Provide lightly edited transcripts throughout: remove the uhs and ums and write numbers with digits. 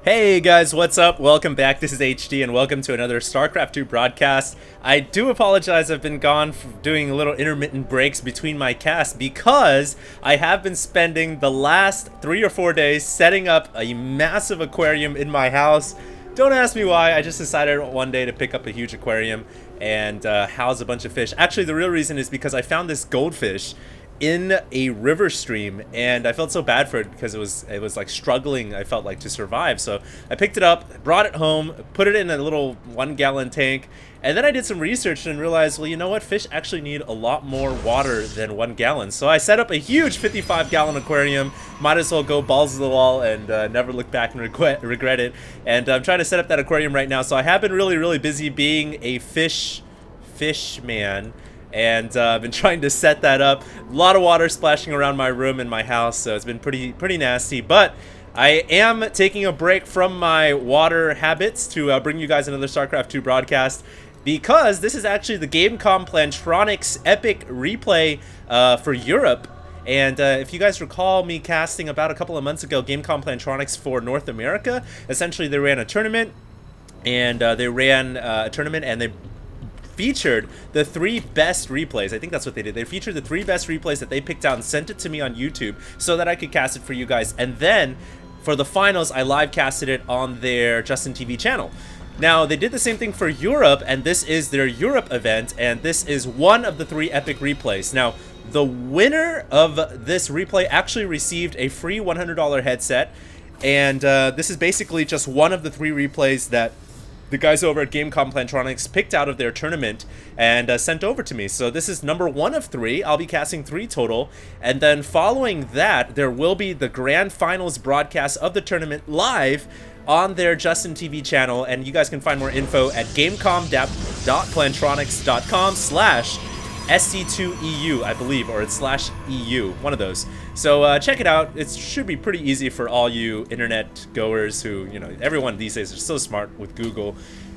Hey guys, what's up? Welcome back. This is HD and welcome to another StarCraft 2 broadcast. I do apologize, I've been gone doing little intermittent breaks between my casts because I have been spending the last 3 or 4 days setting up a massive aquarium in my house. Don't ask me why, I just decided one day to pick up a huge aquarium and house a bunch of fish. Actually, the real reason is because I found this goldfish in a river stream and I felt so bad for it because it was like struggling, I felt like, to survive. So I picked it up, brought it home, put it in a little 1-gallon tank, and then I did some research and realized, well, you know what, fish actually need a lot more water than 1 gallon. So I set up a huge 55-gallon aquarium. Might as well go balls to the wall and never look back and regret it. And I'm trying to set up that aquarium right now, so I have been really busy being a fish man. And I've been trying to set that up. A lot of water splashing around my room and my house, so it's been pretty nasty. But I am taking a break from my water habits to bring you guys another StarCraft 2 broadcast, because this is actually the GameCom Plantronics epic replay for Europe. And if you guys recall me casting about a couple of months ago GameCom Plantronics for North America, essentially they ran a tournament, and they featured the 3 best replays. I think that's what they did. They featured the 3 best replays that they picked out and sent it to me on YouTube so that I could cast it for you guys. And then for the finals, I live casted it on their Justin TV channel. Now, they did the same thing for Europe, and this is their Europe event, and this is one of the 3 epic replays. Now, the winner of this replay actually received a free $100 headset, and this is basically just one of the 3 replays that the guys over at GameCom Plantronics picked out of their tournament and sent over to me. So this is number 1 of 3. I'll be casting 3 total. And then following that, there will be the grand finals broadcast of the tournament live on their Justin TV channel. And you guys can find more info at gamecom.plantronics.com/SC2EU, I believe, or it's /EU, one of those. So check it out. It should be pretty easy for all you internet goers who, you know, everyone these days is so smart with Google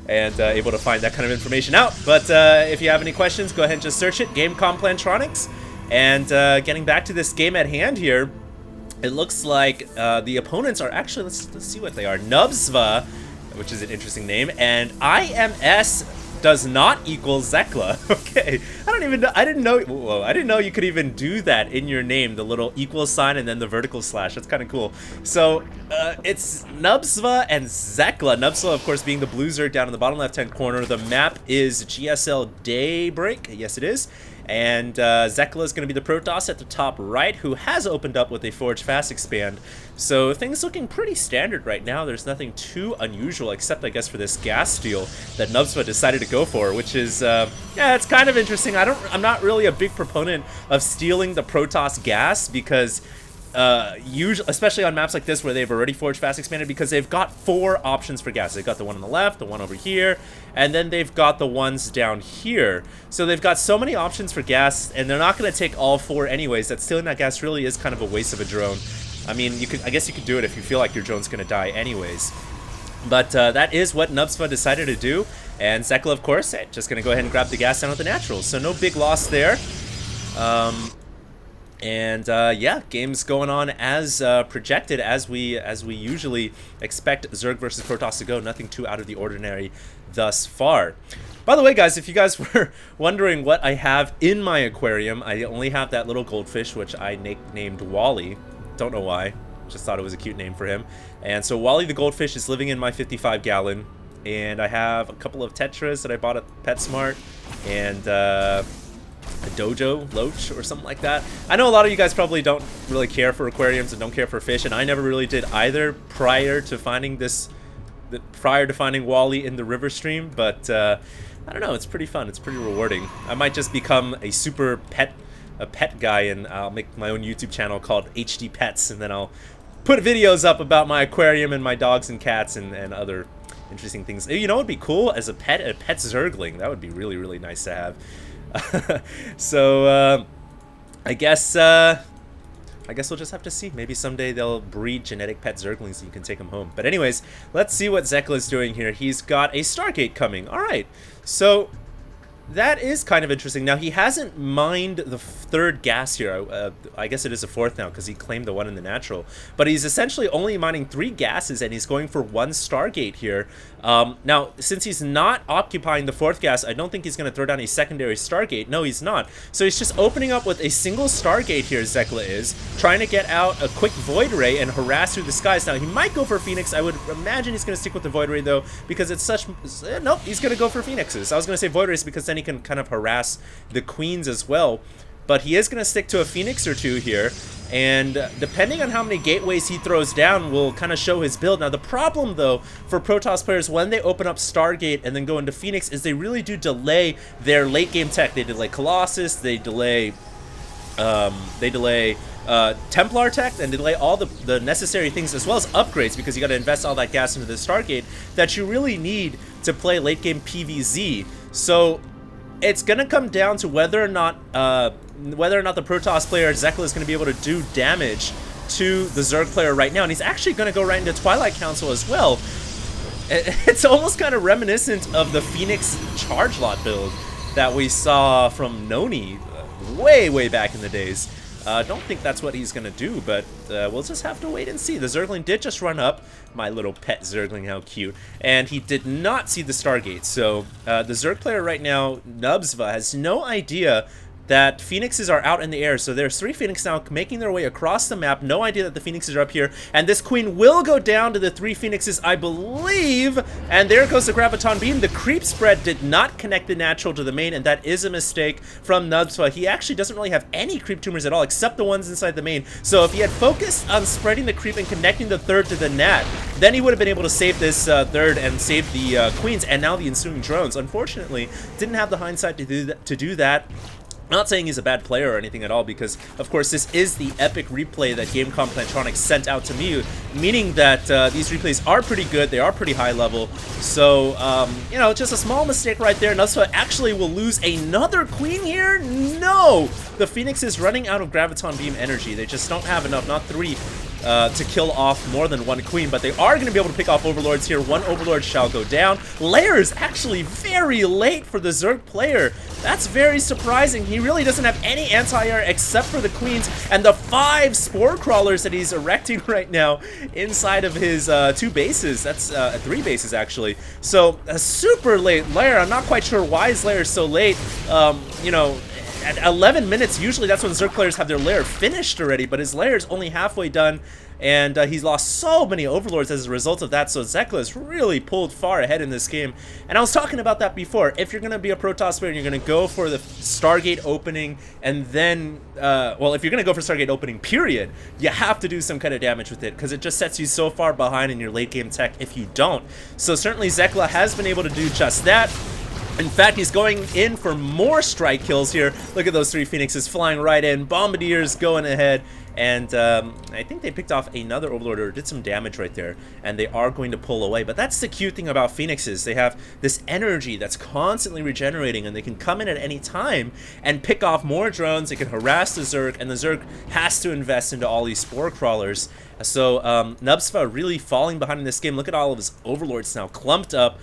and able to find that kind of information out. But if you have any questions, go ahead and just search it, GameCom Plantronics. And getting back to this game at hand here, it looks like the opponents are actually, let's see what they are. Nubsva, which is an interesting name, and IMS does not equal Zekla. Okay, I didn't know you could even do that in your name, the little equal sign and then the vertical slash. That's kind of cool. So it's Nubsva and Zekla. Nubsva, of course, being the blue Zerg down in the bottom left-hand corner. The map is GSL Daybreak. Yes, it is. And Zekla is going to be the Protoss at the top right, who has opened up with a Forge Fast Expand. So things looking pretty standard right now. There's nothing too unusual, except I guess for this gas steal that Nubsva decided to go for, which is, yeah, it's kind of interesting. I'm not really a big proponent of stealing the Protoss gas because usually, especially on maps like this where they've already Forge Fast Expanded, because they've got 4 options for gas. They've got the one on the left, the one over here, and then they've got the ones down here. So they've got so many options for gas, and they're not going to take all 4 anyways. That stealing that gas really is kind of a waste of a drone. I mean, I guess you could do it if you feel like your drone's going to die anyways. But that is what Nubsva decided to do, and Zekla, of course, just going to go ahead and grab the gas down with the naturals. So no big loss there. Yeah, game's going on as projected, as we usually expect Zerg versus Protoss to go. Nothing too out of the ordinary thus far. By the way, guys, if you guys were wondering what I have in my aquarium, I only have that little goldfish, which I named Wally. Don't know why. Just thought it was a cute name for him. And so Wally the goldfish is living in my 55-gallon. And I have a couple of Tetras that I bought at PetSmart. And a Dojo Loach or something like that. I know a lot of you guys probably don't really care for aquariums and don't care for fish, and I never really did either prior to finding Wally in the river stream, but I don't know, it's pretty fun, it's pretty rewarding. I might just become a super pet guy, and I'll make my own YouTube channel called HD Pets, and then I'll put videos up about my aquarium and my dogs and cats and other interesting things. You know what would be cool as a pet Zergling? That would be really nice to have. So I guess we'll just have to see. Maybe someday they'll breed genetic pet Zerglings and you can take them home. But anyways, let's see what Zekla is doing here. He's got a Stargate coming. All right. So That is kind of interesting. Now, he hasn't mined the third gas here. I guess it is a fourth now because he claimed the one in the natural. But he's essentially only mining 3 gases, and he's going for 1 Stargate here. Now, since he's not occupying the 4th gas, I don't think he's going to throw down a secondary Stargate. No, he's not. So he's just opening up with a single Stargate here, Zekla is, trying to get out a quick Void Ray and harass through the skies. Now, he might go for Phoenix. I would imagine he's going to stick with the Void Ray, though, because it's such... Nope, he's going to go for Phoenixes. I was going to say Void Rays because then he can kind of harass the queens as well, but he is going to stick to a Phoenix or 2 here, and depending on how many gateways he throws down will kind of show his build. Now, the problem, though, for Protoss players when they open up Stargate and then go into Phoenix is they really do delay their late game tech. They delay Colossus, they delay Templar tech, and delay all the necessary things as well as upgrades, because you got to invest all that gas into the Stargate that you really need to play late game PvZ. So it's gonna come down to whether or not the Protoss player Zekla is gonna be able to do damage to the Zerg player right now, and he's actually gonna go right into Twilight Council as well. It's almost kind of reminiscent of the Phoenix charge lot build that we saw from Noni way back in the days. Don't think that's what he's gonna do, but we'll just have to wait and see. The Zergling did just run up. My little pet Zergling, how cute. And he did not see the Stargate. So the Zerg player right now, Nubsva, has no idea that Phoenixes are out in the air. So there's 3 Phoenix now making their way across the map. No idea that the Phoenixes are up here. And this queen will go down to the 3 Phoenixes, I believe. And there goes the Graviton Beam. The creep spread did not connect the natural to the main, and that is a mistake from Nubsva. He actually doesn't really have any creep tumors at all, except the ones inside the main. So if he had focused on spreading the creep and connecting the 3rd to the nat, then he would have been able to save this 3rd and save the queens and now the ensuing drones. Unfortunately, didn't have the hindsight to do that. I'm not saying he's a bad player or anything at all, because, of course, this is the epic replay that GameCom Plantronics sent out to me, meaning that these replays are pretty good, they are pretty high level. So, you know, just a small mistake right there. Nubsva actually will lose another queen here? No! The Phoenix is running out of Graviton Beam energy. They just don't have enough, not 3, to kill off more than 1 queen, but they are going to be able to pick off Overlords here. 1 Overlord shall go down. Lair is actually very late for the Zerg player. That's very surprising. He really doesn't have any anti-air except for the queens and the 5 spore crawlers that he's erecting right now inside of his 2 bases. That's 3 bases, actually. So, a super late Lair. I'm not quite sure why his Lair is so late. You know, at 11 minutes, usually that's when Zerg players have their lair finished already, but his lair is only halfway done, and he's lost so many Overlords as a result of that, so Zekla is really pulled far ahead in this game. And I was talking about that before. If you're going to be a Protoss player and you're going to go for the Stargate opening, and then, well, if you're going to go for Stargate opening, period, you have to do some kind of damage with it, because it just sets you so far behind in your late game tech if you don't. So certainly Zekla has been able to do just that. In fact, he's going in for more strike kills here. Look at those 3 Phoenixes flying right in. Bombardiers going ahead. And I think they picked off another Overlord or did some damage right there. And they are going to pull away. But that's the cute thing about Phoenixes. They have this energy that's constantly regenerating. And they can come in at any time and pick off more drones. They can harass the Zerg. And the Zerg has to invest into all these spore crawlers. So Nubsva really falling behind in this game. Look at all of his Overlords now clumped up.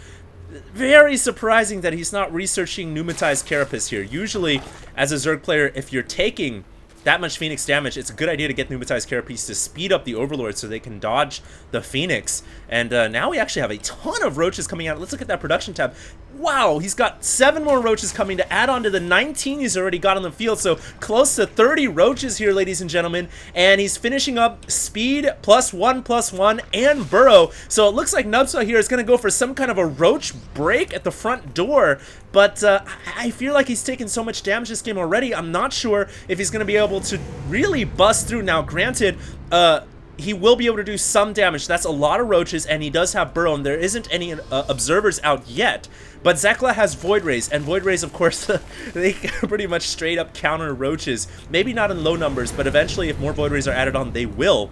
Very surprising that he's not researching pneumatized carapace here. Usually, as a Zerg player, if you're taking that much Phoenix damage, it's a good idea to get pneumatized carapace to speed up the Overlord so they can dodge the Phoenix. And now we actually have a ton of roaches coming out. Let's look at that production tab. Wow, he's got 7 more roaches coming to add on to the 19 he's already got on the field. So close to 30 roaches here, ladies and gentlemen. And he's finishing up speed +1/+1 and burrow. So it looks like Nubsva here is going to go for some kind of a roach break at the front door. But I feel like he's taken so much damage this game already. I'm not sure if he's going to be able to really bust through. Now, granted, he will be able to do some damage. That's a lot of roaches, and he does have burrow, and there isn't any observers out yet. But Zekla has Void Rays, and Void Rays, of course, they pretty much straight up counter roaches. Maybe not in low numbers, but eventually if more Void Rays are added on, they will.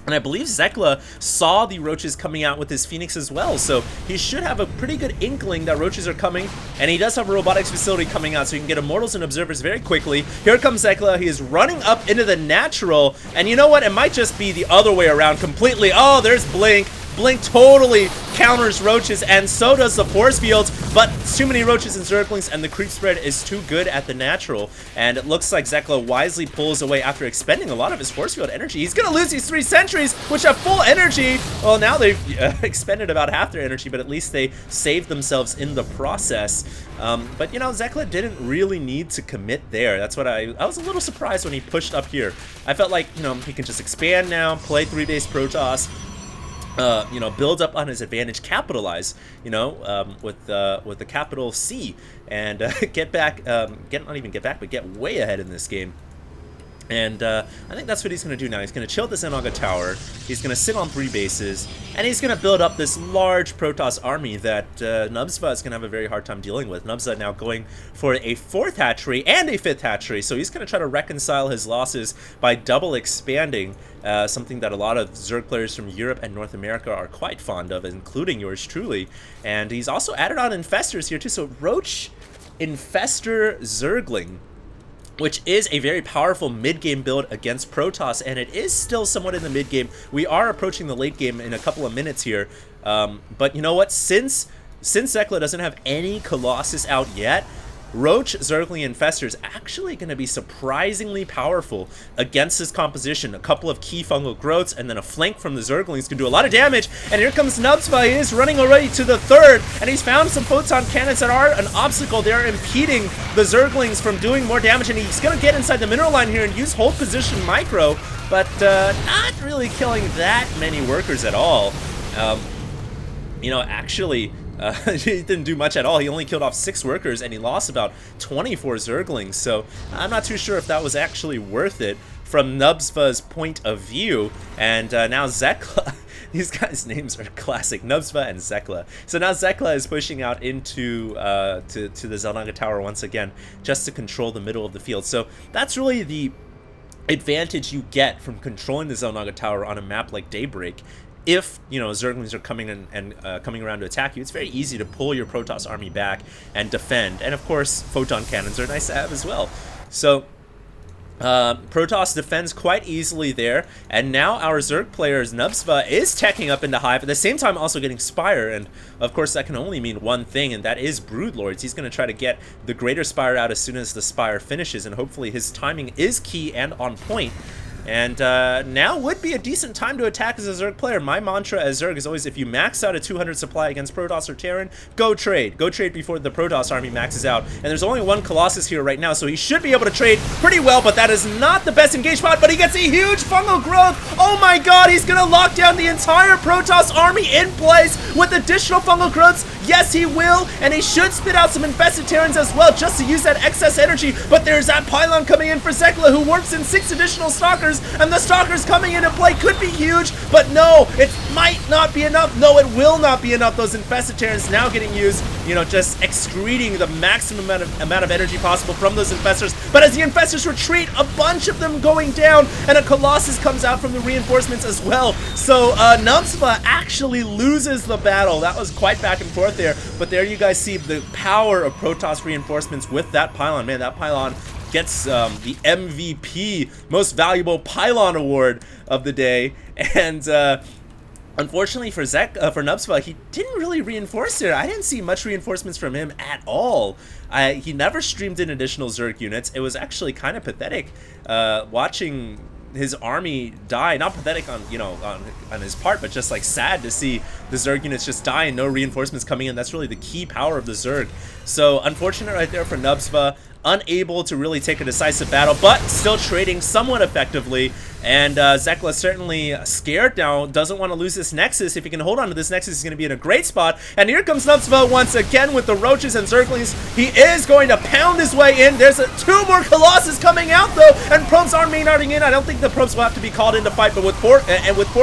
And I believe Zekla saw the roaches coming out with his Phoenix as well, so he should have a pretty good inkling that roaches are coming, and he does have a robotics facility coming out, so he can get Immortals and Observers very quickly. Here comes Zekla. He is running up into the natural, and you know what? It might just be the other way around completely. Oh, there's Blink. Blink totally counters roaches, and so does the force fields, but too many roaches and zerglings, and the creep spread is too good at the natural, and it looks like Zekla wisely pulls away after expending a lot of his force field energy. He's gonna lose these 3 sentries, which have full energy. Well, now they've expended about half their energy, but at least they saved themselves in the process. But you know, Zekla didn't really need to commit there. That's what I was a little surprised when he pushed up here. I felt like, you know, he can just expand now, play 3-base Protoss, you know, build up on his advantage, capitalize, you know, with the capital C, and get back, not even get back, but get way ahead in this game. And I think that's what he's going to do now. He's going to chill this Enoga Tower, he's going to sit on 3 bases, and he's going to build up this large Protoss army that Nubsva is going to have a very hard time dealing with. Nubsva now going for a 4th hatchery and a 5th hatchery, so he's going to try to reconcile his losses by double expanding, something that a lot of Zerg players from Europe and North America are quite fond of, including yours truly. And he's also added on Infestors here too, so Roach Infestor Zergling, which is a very powerful mid-game build against Protoss, and it is still somewhat in the mid-game. We are approaching the late game in a couple of minutes here, but you know what? Since Zekla doesn't have any Colossus out yet, Roach, Zergling, Infestor is actually going to be surprisingly powerful against this composition. A couple of key fungal growths and then a flank from the Zerglings can do a lot of damage. And here comes Nubsva. He is running already to the 3rd, and he's found some photon cannons that are an obstacle. They are impeding the Zerglings from doing more damage, and he's going to get inside the mineral line here and use hold position micro, but not really killing that many workers at all. You know, actually, he didn't do much at all. He only killed off 6 workers, and he lost about 24 Zerglings, so I'm not too sure if that was actually worth it from Nubsva's point of view. And now Zekla, these guys' names are classic, Nubsva and Zekla. So now Zekla is pushing out into to the Xel'Naga Tower once again, just to control the middle of the field. So that's really the advantage you get from controlling the Xel'Naga Tower on a map like Daybreak. If, you know, Zerglings are coming in and coming around to attack you, it's very easy to pull your Protoss army back and defend. And of course, photon cannons are nice to have as well. So Protoss defends quite easily there, and now our Zerg players, Nubsva, is teching up into Hive, at the same time also getting Spire, and of course that can only mean one thing, and that is Broodlords. He's going to try to get the Greater Spire out as soon as the Spire finishes, and hopefully his timing is key and on point. And now would be a decent time to attack as a Zerg player. My mantra as Zerg is always, if you max out a 200 supply against Protoss or Terran, go trade. Go trade before the Protoss army maxes out. And there's only 1 Colossus here right now, so he should be able to trade pretty well, but that is not the best engage spot, but he gets a huge fungal growth. Oh my god, he's gonna lock down the entire Protoss army in place with additional fungal growths. Yes, he will, and he should spit out some infested Terrans as well, just to use that excess energy, but there's that pylon coming in for Zekla, who warps in 6 additional Stalkers, and the Stalkers coming into play could be huge, but no, it might not be enough. No, it will not be enough. Those infested Terrans now getting used, you know, just excreting the maximum amount of energy possible from those infestors. But as the infestors retreat, a bunch of them going down, and a Colossus comes out from the reinforcements as well. So Nubsva actually loses the battle. That was quite back and forth there, but there you guys see the power of Protoss reinforcements with that pylon. Man, that pylon gets the MVP, Most Valuable Pylon Award of the day, and unfortunately for Nubsva, he didn't really reinforce there. I didn't see much reinforcements from him at all. He never streamed in additional Zerg units. It was actually kind of pathetic watching his army die. Not pathetic on, you know, on his part, but just like sad to see the Zerg units just die and no reinforcements coming in. That's really the key power of the Zerg. So unfortunate right there for Nubsva. Unable to really take a decisive battle, but still trading somewhat effectively. And Zekla certainly scared now, doesn't want to lose this Nexus. If he can hold on to this Nexus, he's going to be in a great spot. And here comes Nubsva once again with the Roaches and Zerglings. He is going to pound his way in. There's 2 more Colossus coming out though, and probes are main-arting in. I don't think the probes will have to be called in to fight, but with 4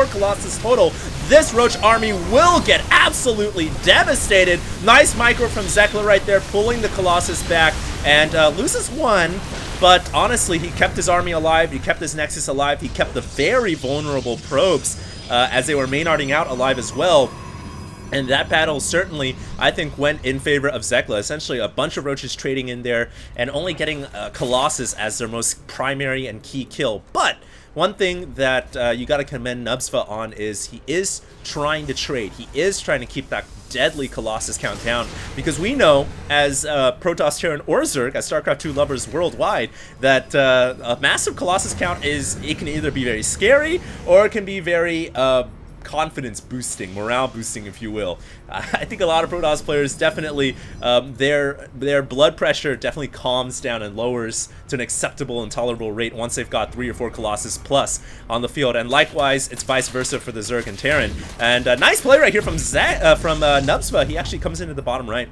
Colossus total, this Roach army will get absolutely devastated. Nice micro from Zekla right there, pulling the Colossus back, and loses 1. But honestly, he kept his army alive, he kept his Nexus alive, he kept the very vulnerable probes as they were main-arting out alive as well. And that battle certainly, I think, went in favor of Zekla. Essentially, a bunch of Roaches trading in there and only getting Colossus as their most primary and key kill. But one thing that you got to commend Nubsva on is he is trying to trade. He is trying to keep that deadly Colossus count down, because we know as Protoss, Terran, or Zerg, as StarCraft 2 lovers worldwide, that a massive Colossus count it can either be very scary or it can be very confidence boosting, morale boosting, if you will. I think a lot of Protoss players definitely, their blood pressure definitely calms down and lowers to an acceptable and tolerable rate once they've got 3 or 4 Colossus plus on the field, and likewise it's vice versa for the Zerg and Terran. And nice play right here from Nubsva. He actually comes into the bottom right,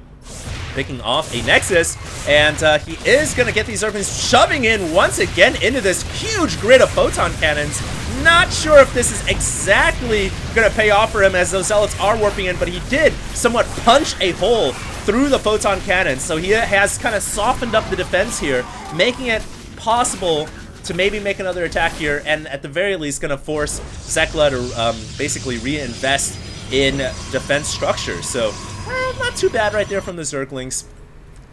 picking off a Nexus, and he is going to get these Zerglings shoving in once again into this huge grid of photon cannons. Not sure if this is exactly going to pay off for him, as those Zealots are warping in, but he did somewhat punch a hole through the photon cannons, so he has kind of softened up the defense here, making it possible to maybe make another attack here, and at the very least going to force Zekla to basically reinvest in defense structure. So not too bad right there from the Zerglings.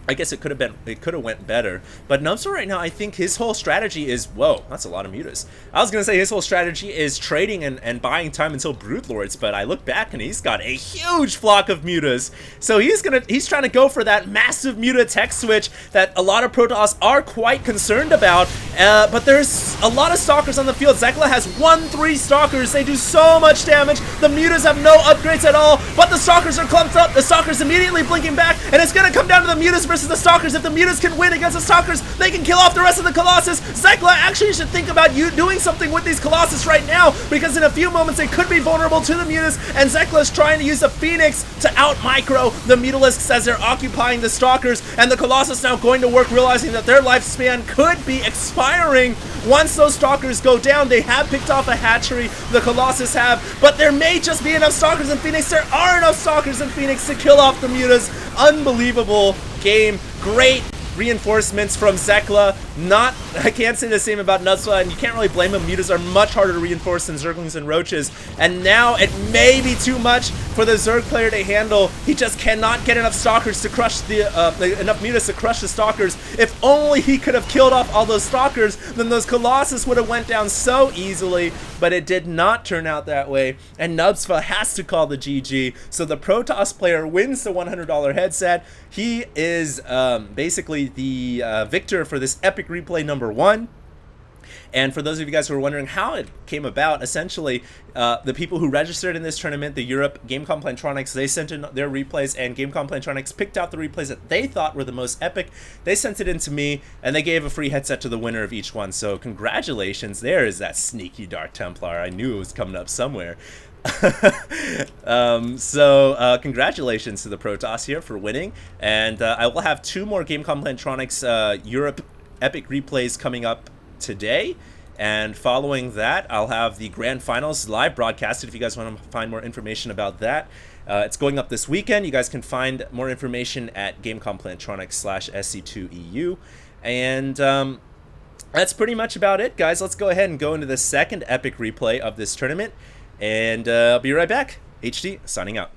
I guess it could have went better, but Nubsva right now, I think his whole strategy is, whoa, that's a lot of mutas. I was gonna say his whole strategy is trading and buying time until Broodlords, but I look back and he's got a huge flock of mutas. So he's trying to go for that massive muta tech switch that a lot of Protoss are quite concerned about. But there's a lot of stalkers on the field. Zekla has 1-3 stalkers. They do so much damage. The mutas have no upgrades at all, but the stalkers are clumped up. The stalkers immediately blinking back, and it's gonna come down to the mutas versus the stalkers. If the mutas can win against the stalkers, they can kill off the rest of the Colossus. Zekla actually should think about doing something with these Colossus right now, because in a few moments they could be vulnerable to the mutas, and Zekla's trying to use the Phoenix to out-micro the Mutalisks as they're occupying the stalkers, and the Colossus now going to work, realizing that their lifespan could be expiring once those stalkers go down. They have picked off a hatchery, the Colossus have, but there may just be enough stalkers in Phoenix. There are enough stalkers in Phoenix to kill off the mutas. Unbelievable game. Great reinforcements from Zekla. I can't say the same about Nubsva, and you can't really blame him. Mutas are much harder to reinforce than Zerglings and Roaches, and now it may be too much for the Zerg player to handle. He just cannot get enough stalkers to crush enough mutas to crush the stalkers. If only he could have killed off all those stalkers, then those Colossus would have went down so easily, but it did not turn out that way, and Nubsva has to call the GG. So the Protoss player wins the $100 headset. He is basically the victor for this epic replay number 1. And for those of you guys who are wondering how it came about, essentially, the people who registered in this tournament, the Europe GameCom Plantronics, they sent in their replays, and GameCom Plantronics picked out the replays that they thought were the most epic. They sent it in to me, and they gave a free headset to the winner of each one. So congratulations. There is that sneaky Dark Templar. I knew it was coming up somewhere. Congratulations to the Protoss here for winning, and I will have 2 more GameCom Plantronics Europe epic replays coming up today, and following that I'll have the grand finals live broadcasted if you guys want to find more information about that. It's going up this weekend. You guys can find more information at GameCom Plantronics /SC2EU, and that's pretty much about it, guys. Let's go ahead and go into the second epic replay of this tournament, and I'll be right back. HD signing out.